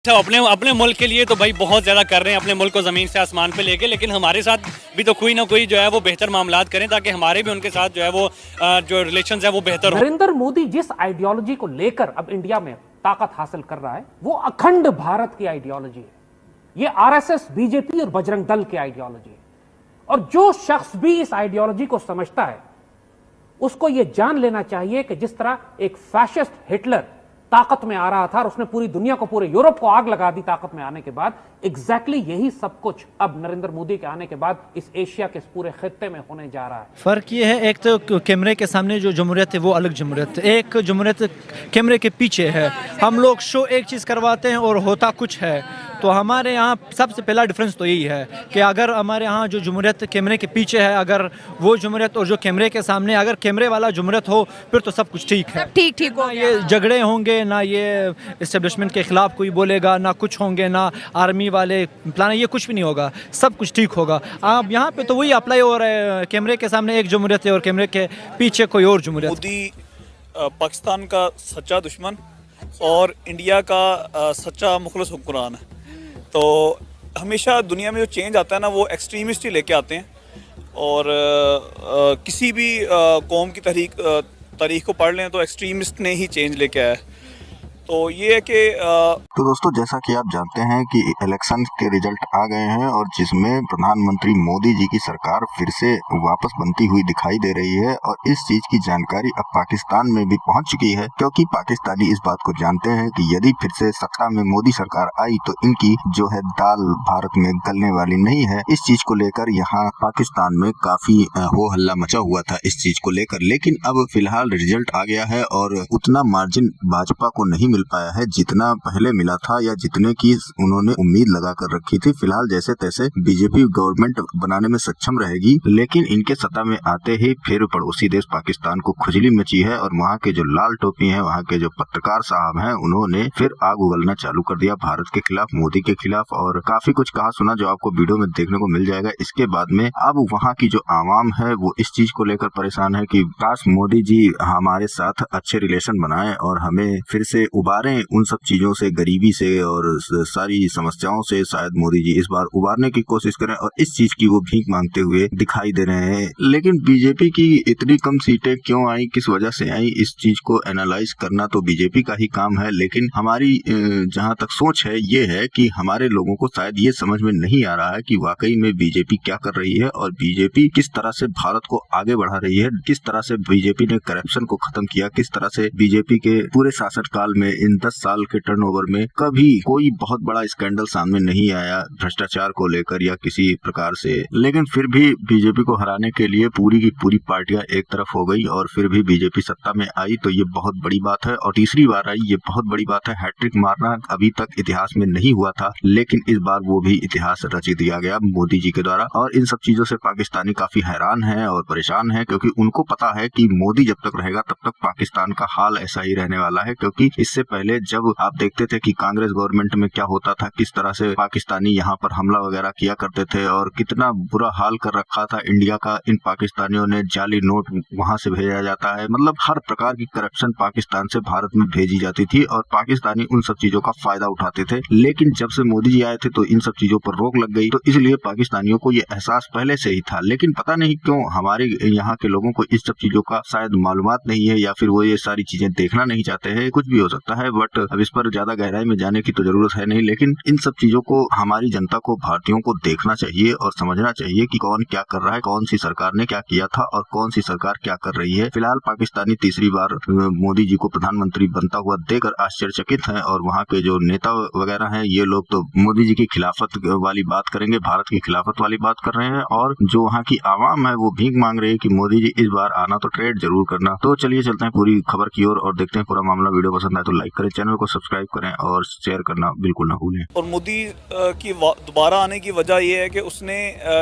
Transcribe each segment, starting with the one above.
अच्छा, अपने अपने मुल्क के लिए तो भाई बहुत ज़्यादा कर रहे हैं, अपने मुल्क को ज़मीन से आसमान पे लेके, लेकिन हमारे साथ भी तो कोई ना कोई जो है वो बेहतर मामलात करें ताकि हमारे भी उनके साथ जो है वो जो रिलेशंस है वो बेहतर हो। नरेंद्र मोदी जिस आइडियोलॉजी को लेकर अब इंडिया में ताकत हासिल कर रहा है वो अखंड भारत की आइडियोलॉजी है। ये आरएसएस, बीजेपी और बजरंग दल की आइडियोलॉजी है। और जो शख्स भी इस आइडियोलॉजी को समझता है उसको यह जान लेना चाहिए कि जिस तरह एक फैशिस्ट हिटलर ताकत में आ रहा था और उसने पूरी दुनिया को, पूरे यूरोप को आग लगा दी ताकत में आने के बाद, एग्जैक्टली यही सब कुछ अब नरेंद्र मोदी के आने के बाद इस एशिया के इस पूरे खित्ते में होने जा रहा है। फ़र्क ये है, एक तो कैमरे के सामने जो जमहूरियत है वो अलग जमहूरियत है, एक जमहूरियत कैमरे के पीछे है। हम लोग शो एक चीज़ करवाते हैं और होता कुछ है। तो हमारे यहाँ सबसे पहला डिफरेंस तो यही है कि अगर हमारे यहाँ जो जमहूरियत कैमरे के पीछे है, अगर वो जमहूरियत और जो कैमरे के सामने, अगर कैमरे वाला जमहूरियत हो फिर तो सब कुछ ठीक है, ठीक हो। ये झगड़े होंगे ना, ये इस्टेब्लिशमेंट के ख़िलाफ़ कोई बोलेगा ना, कुछ होंगे ना आर्मी वाले प्लान, ये कुछ भी नहीं होगा, सब कुछ ठीक होगा। अब यहाँ पे तो वही अप्लाई हो रहा है, कैमरे के सामने एक जमहूरियत है और कैमरे के पीछे कोई और जमहूरियत। मोदी पाकिस्तान का सच्चा दुश्मन और इंडिया का सच्चा मुखलिस हुक्मरान है। तो हमेशा दुनिया में जो चेंज आता है ना वो एक्सट्रीमिस्ट ही लेके आते हैं। और किसी भी कौम की तारीख को पढ़ लें तो एक्सट्रीमिस्ट ने ही चेंज लेके आया है। तो ये है कि तो दोस्तों, जैसा कि आप जानते हैं कि इलेक्शन के रिजल्ट आ गए हैं और जिसमें प्रधानमंत्री मोदी जी की सरकार फिर से वापस बनती हुई दिखाई दे रही है। और इस चीज की जानकारी अब पाकिस्तान में भी पहुंच चुकी है, क्योंकि पाकिस्तानी इस बात को जानते हैं कि यदि फिर से सत्ता में मोदी सरकार आई तो इनकी जो है दाल भारत में गलने वाली नहीं है। इस चीज को लेकर यहाँ पाकिस्तान में काफी हो हल्ला मचा हुआ था इस चीज को लेकर। लेकिन अब फिलहाल रिजल्ट आ गया है और उतना मार्जिन भाजपा को नहीं मिल पाया है जितना पहले मिला था या जितने की उन्होंने उम्मीद लगा कर रखी थी। फिलहाल जैसे तैसे बीजेपी गवर्नमेंट बनाने में सक्षम रहेगी, लेकिन इनके सत्ता में आते ही फिर पड़ोसी देश पाकिस्तान को खुजली मची है और वहाँ के जो लाल टोपी हैं, वहाँ के जो पत्रकार साहब हैं, उन्होंने फिर आग उगलना चालू कर दिया भारत के खिलाफ, मोदी के खिलाफ, और काफी कुछ कहा सुना जो आपको वीडियो में देखने को मिल जाएगा। इसके बाद में अब वहाँ की जो आवाम है वो इस चीज को लेकर परेशान है कि काश मोदी जी हमारे साथ अच्छे रिलेशन बनाए और हमें फिर से उबारें उन सब चीजों से, गरीबी से और सारी समस्याओं से। शायद मोदी जी इस बार उबारने की कोशिश करें और इस चीज की वो भीख मांगते हुए दिखाई दे रहे हैं। लेकिन बीजेपी की इतनी कम सीटें क्यों आई, किस वजह से आई, इस चीज को एनालाइज करना तो बीजेपी का ही काम है। लेकिन हमारी जहां तक सोच है ये है कि हमारे लोगों को शायद ये समझ में नहीं आ रहा है कि वाकई में बीजेपी क्या कर रही है और बीजेपी किस तरह से भारत को आगे बढ़ा रही है, किस तरह से बीजेपी ने करप्शन को खत्म किया, किस तरह से बीजेपी के पूरे शासनकाल में इन 10 साल के टर्नओवर में कभी कोई बहुत बड़ा स्कैंडल सामने नहीं आया भ्रष्टाचार को लेकर या किसी प्रकार से। लेकिन फिर भी बीजेपी को हराने के लिए पूरी की पूरी पार्टियां एक तरफ हो गई और फिर भी बीजेपी सत्ता में आई, तो ये बहुत बड़ी बात है। और तीसरी बार आई, ये बहुत बड़ी बात है। हैट्रिक मारना अभी तक इतिहास में नहीं हुआ था, लेकिन इस बार वो भी इतिहास रच दिया गया मोदी जी के द्वारा। और इन सब चीजों से पाकिस्तानी काफी हैरान है और परेशान है, क्योंकि उनको पता है कि मोदी जब तक रहेगा तब तक पाकिस्तान का हाल ऐसा ही रहने वाला है। क्योंकि इससे पहले जब आप देखते थे कि कांग्रेस गवर्नमेंट में क्या होता था, किस तरह से पाकिस्तानी यहाँ पर हमला वगैरह किया करते थे और कितना बुरा हाल कर रखा था इंडिया का इन पाकिस्तानियों ने। जाली नोट वहां से भेजा जाता है, मतलब हर प्रकार की करप्शन पाकिस्तान से भारत में भेजी जाती थी और पाकिस्तानी उन सब चीजों का फायदा उठाते थे। लेकिन जब से मोदी जी आए थे तो इन सब चीजों पर रोक लग गई, तो इसलिए पाकिस्तानियों को ये एहसास पहले से ही था। लेकिन पता नहीं क्यों हमारे यहाँ के लोगों को इस सब चीजों का शायद मालूमात नहीं है या फिर वो ये सारी चीजें देखना नहीं चाहते हैं, कुछ भी हो सकता है। बट अब इस पर ज्यादा गहराई में जाने की तो जरूरत है नहीं। लेकिन इन सब चीजों को हमारी जनता को, भारतीयों को देखना चाहिए और समझना चाहिए कि कौन क्या कर रहा है, कौन सी सरकार ने क्या किया था और कौन सी सरकार क्या कर रही है। फिलहाल पाकिस्तानी तीसरी बार मोदी जी को प्रधानमंत्री बनता हुआ देखकर आश्चर्यचकित हैं और वहाँ के जो नेता वगैरह हैं ये लोग तो मोदी जी की खिलाफत वाली बात करेंगे, भारत की खिलाफत वाली बात कर रहे हैं। और जो वहाँ की आवाम है वो भीख मांग रही है कि मोदी जी इस बार आना तो ट्रेड जरूर करना। तो चलिए चलते हैं पूरी खबर की ओर और देखते हैं पूरा मामला। वीडियो पसंद आए तो लाइक करें, चैनल को सब्सक्राइब करें और शेयर करना बिल्कुल ना भूलें। और मोदी की दोबारा आने की वजह यह है कि उसने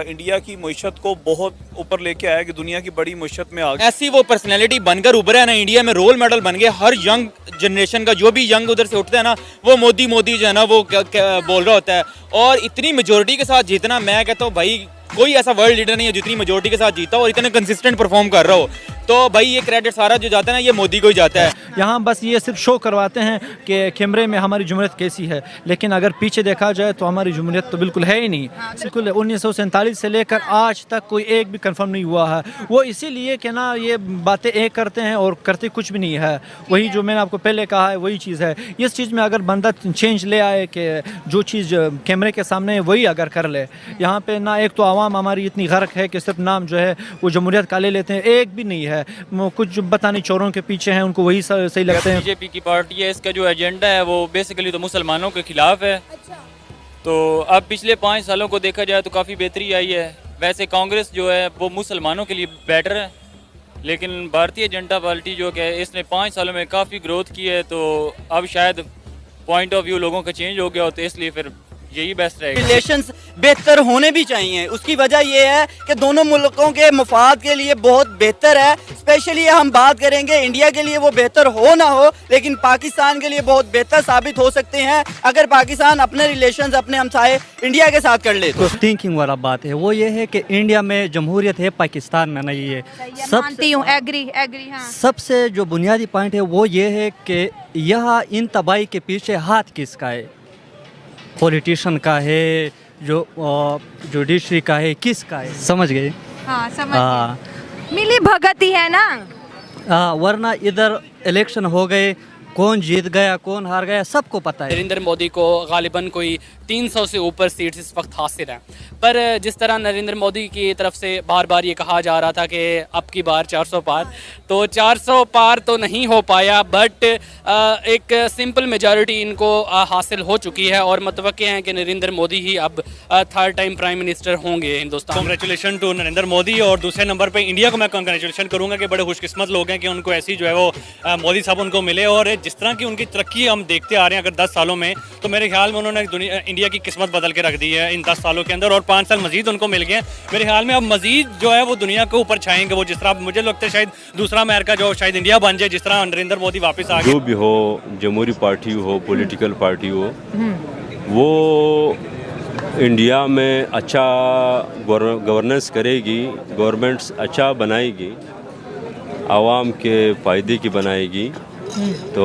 इंडिया की मईशत को बहुत ऊपर लेके आया कि दुनिया की बड़ी मईशत में आ गया। ऐसी वो पर्सनैलिटी बनकर उभरा है ना, इंडिया में रोल मॉडल बन गए। हर यंग जनरेशन का जो भी यंग उधर से उठता है ना, वो मोदी मोदी जो है ना वो बोल रहा होता है। और इतनी मेजोरिटी के साथ जीतना, मैं कहता हूँ भाई कोई ऐसा वर्ल्ड लीडर नहीं है जितनी मेजोरिटी के साथ जीता और इतने कंसिस्टेंट परफॉर्म कर रहा हो। तो भाई ये क्रेडिट सारा जो जाता है ना ये मोदी को ही जाता है। यहाँ बस ये सिर्फ शो करवाते हैं कि कैमरे में हमारी जमहूरियत कैसी है, लेकिन अगर पीछे देखा जाए तो हमारी जमहूरियत तो बिल्कुल है ही नहीं। बिल्कुल 1947 से लेकर आज तक कोई एक भी कंफर्म नहीं हुआ है। वो इसीलिए कि ना ये बातें एक करते हैं और करते कुछ भी नहीं है। वही जो मैंने आपको पहले कहा है वही चीज़ है। इस चीज़ में अगर बंदा चेंज ले आए कि जो चीज़ कैमरे के सामने है वही अगर कर ले। यहाँ पे ना एक तो आवाम हमारी इतनी गर्क है कि सिर्फ नाम जो है वो जमहूरियत का ले लेते हैं, एक भी नहीं है। कुछ जो बताने चोरों के पीछे हैं उनको वही सही लगते हैं। बीजेपी की पार्टी है, इसका जो एजेंडा है वो बेसिकली तो मुसलमानों के खिलाफ है। तो अब पिछले 5 सालों को देखा जाए तो काफ़ी बेहतरी आई है। वैसे कांग्रेस जो है वो मुसलमानों के लिए बेटर है, लेकिन भारतीय जनता पार्टी जो कि इसने 5 सालों में काफ़ी ग्रोथ की है, तो अब शायद पॉइंट ऑफ व्यू लोगों का चेंज हो गया हो, तो इसलिए फिर यही बेस्ट रहेगा। रिलेशंस बेहतर होने भी चाहिए। उसकी वजह ये है कि दोनों मुल्कों के मफाद के लिए बहुत बेहतर है। स्पेशली हम बात करेंगे इंडिया के लिए वो बेहतर हो ना हो, लेकिन पाकिस्तान के लिए बहुत बेहतर साबित हो सकते हैं अगर पाकिस्तान अपने रिलेशंस अपने हमसाए इंडिया के साथ कर ले। तो थिंकिंग वाला बात है वो ये है कि इंडिया में जमहूरियत है, पाकिस्तान में नहीं है। मानती हूँ, एग्री हाँ। सबसे जो बुनियादी पॉइंट है वो ये है कि यहाँ इन तबाही के पीछे हाथ किसका है? पॉलिटिशियन का है, जो जुडिशरी का है, किसका है? समझ गए? हाँ समझ गए। मिली भगत ही है ना। वरना इधर इलेक्शन हो गए, कौन जीत गया कौन हार गया सबको पता है। नरेंद्र मोदी को गालिबन कोई 300 से ऊपर सीट्स इस वक्त हासिल हैं, पर जिस तरह नरेंद्र मोदी की तरफ से बार बार ये कहा जा रहा था कि अब की बार 400 पार, तो 400 पार तो नहीं हो पाया, बट एक सिंपल मेजॉरिटी इनको हासिल हो चुकी है और मुतवक्के हैं कि नरेंद्र मोदी ही अब 3rd टाइम प्राइम मिनिस्टर होंगे हिंदुस्तान। Congratulation to Narendra Modi. और दूसरे नंबर पे इंडिया को मैं कांग्रेचुलेशन करूंगा कि बड़े खुशकिस्मत लोग हैं कि उनको ऐसी जो है वो मोदी साहब उनको मिले, और जिस तरह की उनकी तरक्की हम देखते आ रहे हैं अगर 10 सालों में, तो मेरे ख्याल में उन्होंने इंडिया की किस्मत बदल के रख दी है इन 10 सालों के अंदर, और 5 साल मजीद उनको मिल गए। मेरे ख्याल में अब मजीद जो है वो दुनिया के ऊपर छाएंगे वो, जिस तरह मुझे लगता है शायद दूसरा अमेरिका जो शायद इंडिया बन जाए, जिस तरह नरेंद्र मोदी वापस आ गए। जो भी हो, जमहूरी पार्टी हो, पॉलिटिकल पार्टी हो, वो इंडिया में अच्छा गवर्नेंस करेगी, गवर्नमेंट्स अच्छा बनाएगी, आवाम के फ़ायदे की बनाएगी, तो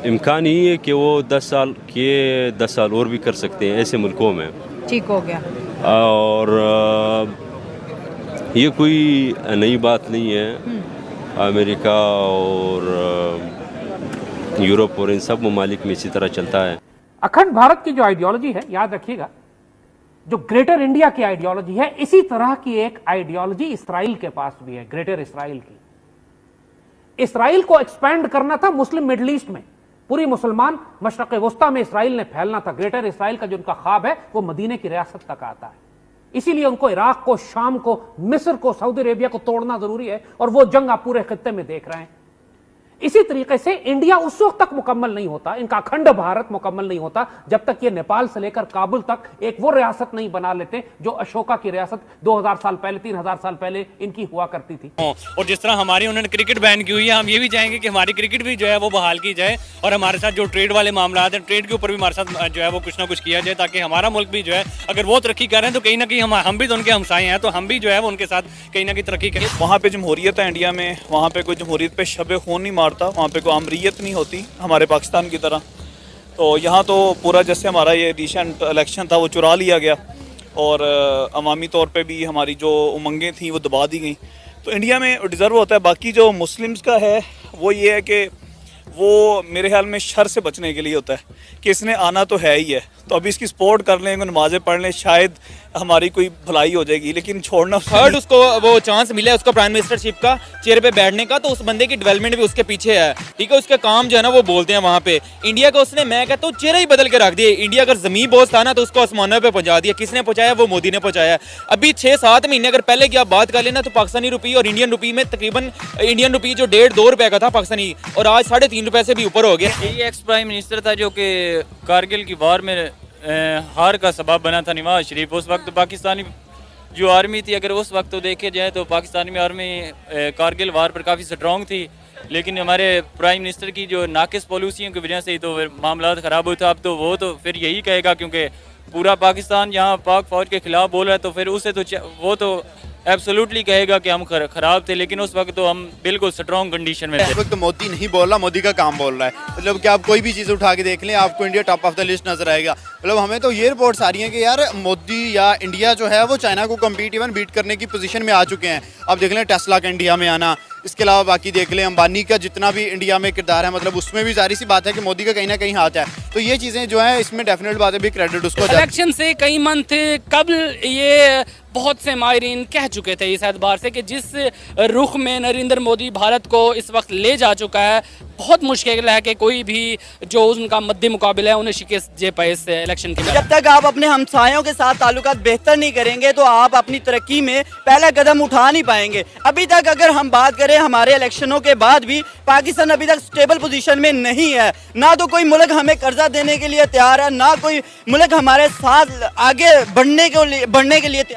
इम्कान ही है कि वो 10 साल किए 10 साल और भी कर सकते हैं ऐसे मुल्कों में। ठीक हो गया। और ये कोई नई बात नहीं है। अमेरिका और यूरोप और इन सब ममालिक में इसी तरह चलता है। अखंड भारत की जो आइडियोलॉजी है, याद रखिएगा, जो ग्रेटर इंडिया की आइडियोलॉजी है, इसी तरह की एक आइडियोलॉजी इसराइल के पास भी है, ग्रेटर इसराइल की। इसराइल को एक्सपैंड करना था मुस्लिम मिडल ईस्ट में, पूरी मुसलमान मशरक़ वस्ता में इसराइल ने फैलना था। ग्रेटर इसराइल का जो उनका ख्वाब है वो मदीने की रियासत तक आता है, इसीलिए उनको इराक को, शाम को, मिस्र को, सऊदी अरेबिया को तोड़ना जरूरी है, और वो जंग आप पूरे खित्ते में देख रहे हैं। इसी तरीके से इंडिया उस वक्त तक मुकम्मल नहीं होता, इनका अखंड भारत मुकम्मल नहीं होता जब तक ये नेपाल से लेकर काबुल तक एक वो रियासत नहीं बना लेते जो अशोका की रियासत 2000 साल पहले, 3000 साल पहले इनकी हुआ करती थी। और जिस तरह हमारी उन्होंने क्रिकेट बैन की हुई है, हम ये भी चाहेंगे कि हमारी क्रिकेट भी जो है वो बहाल की जाए, और हमारे साथ जो ट्रेड वाले मामला हैं, ट्रेड के ऊपर भी हमारे साथ जो है वो कुछ ना कुछ किया जाए, ताकि हमारा मुल्क भी जो है अगर वो तरक्की कर रहे हैं तो कहीं ना कहीं हम भी तो उनके हमसाए हैं, तो हम भी जो है वो उनके साथ कहीं ना कहीं तरक्की करें। वहाँ पे जमहूरियत है इंडिया में, वहाँ पे कोई जमहूरियत पे शब खून नहीं मारता, वहाँ पे कोई अमरीत नहीं होती हमारे पाकिस्तान की तरह। तो यहाँ तो पूरा जैसे हमारा ये रिसेंट इलेक्शन था वो चुरा लिया गया, और अवामी तौर पे भी हमारी जो उमंगें थी वो दबा दी गई। तो इंडिया में डिज़र्व होता है। बाकी जो मुस्लिम्स का है वो ये है कि वो मेरे ख्याल में शर से बचने के लिए होता है कि इसने आना तो है ही है, तो अभी इसकी सपोर्ट कर लें, नमाज़ें पढ़ लें, शायद हमारी कोई भलाई हो जाएगी, लेकिन छोड़ना। थर्ड उसको वो चांस मिला है उसका प्राइम मिनिस्टरशिप का चेयर पे बैठने का, तो उस बंदे की डेवलपमेंट भी उसके पीछे है, ठीक है। उसके काम जो है ना वो बोलते हैं वहाँ पे। इंडिया का उसने, मैं कहता हूँ, चेहरा ही बदल के रख दिया। इंडिया अगर ज़मीन बोझ था ना तो उसको आसमानों पे पहुँचा दिया। किसने पहुँचाया? वो मोदी ने पहुँचाया। अभी 6-7 महीने अगर पहले की आप बात कर लेना तो पाकिस्तानी रुपये और इंडियन रुपये में तकरीबन इंडियन रुपये जो 1.5-2 रुपये का था पाकिस्तानी, और आज 3.5 रुपये से भी ऊपर हो गया। यही एक्स प्राइम मिनिस्टर था जो कि कारगिल की वार में हार का सबब बना था, नवाज शरीफ। उस वक्त पाकिस्तानी जो आर्मी थी, अगर उस वक्त तो देखे जाए तो पाकिस्तानी आर्मी कारगिल वार पर काफ़ी स्ट्रॉन्ग थी, लेकिन हमारे प्राइम मिनिस्टर की जो नाकिस पॉलिसियों की वजह से ही तो फिर मामला ख़राब हुआ था। अब तो वो तो फिर यही कहेगा, क्योंकि पूरा पाकिस्तान यहाँ पाक फौज के खिलाफ बोल रहा है, तो फिर उसे तो वो तो एब्सोल्युटली कहेगा कि हम खराब थे, लेकिन उस वक्त तो हम बिल्कुल स्ट्रॉन्ग कंडीशन में थे। इस वक्त तो मोदी नहीं बोल रहा, मोदी का काम बोल रहा है। मतलब कि आप कोई भी चीज़ उठा के देख लें, आपको India top of the list नजर आएगा। मतलब हमें तो ये रिपोर्ट्स आ रही हैं कि यार मोदी या इंडिया जो है वो चाइना को कम्पीट इवन बीट करने की पोजीशन में आ चुके हैं। आप देख लें टेस्ला का इंडिया में आना, इसके अलावा बाकी देख लें अंबानी का जितना भी इंडिया में किरदार है, मतलब उसमें भी जारी सी बात है कि मोदी का कहीं ना कहीं हाथ है। तो ये चीज़ें जो है इसमें डेफिनेट बात है, भी क्रेडिट उसको। इलेक्शन से कई मंथ कबल ये बहुत से माहिरीन कह चुके थे इस एतबार से कि जिस रुख में नरेंद्र मोदी भारत को इस वक्त ले जा चुका है, बहुत मुश्किल है कि कोई भी जो उनका मद्दी मुकाबला है उन्हें शिकस्त दे पाए इस इलेक्शन के। जब तक आप अपने हमसायों के साथ ताल्लुकात बेहतर नहीं करेंगे तो आप अपनी तरक्की में पहला कदम उठा नहीं पाएंगे। अभी तक अगर हम बात करें हमारे इलेक्शनों के बाद भी पाकिस्तान अभी तक स्टेबल पोजीशन में नहीं है। ना तो कोई मुल्क हमें कर्जा देने के लिए तैयार है, ना कोई मुल्क हमारे साथ आगे बढ़ने के लिए तैयार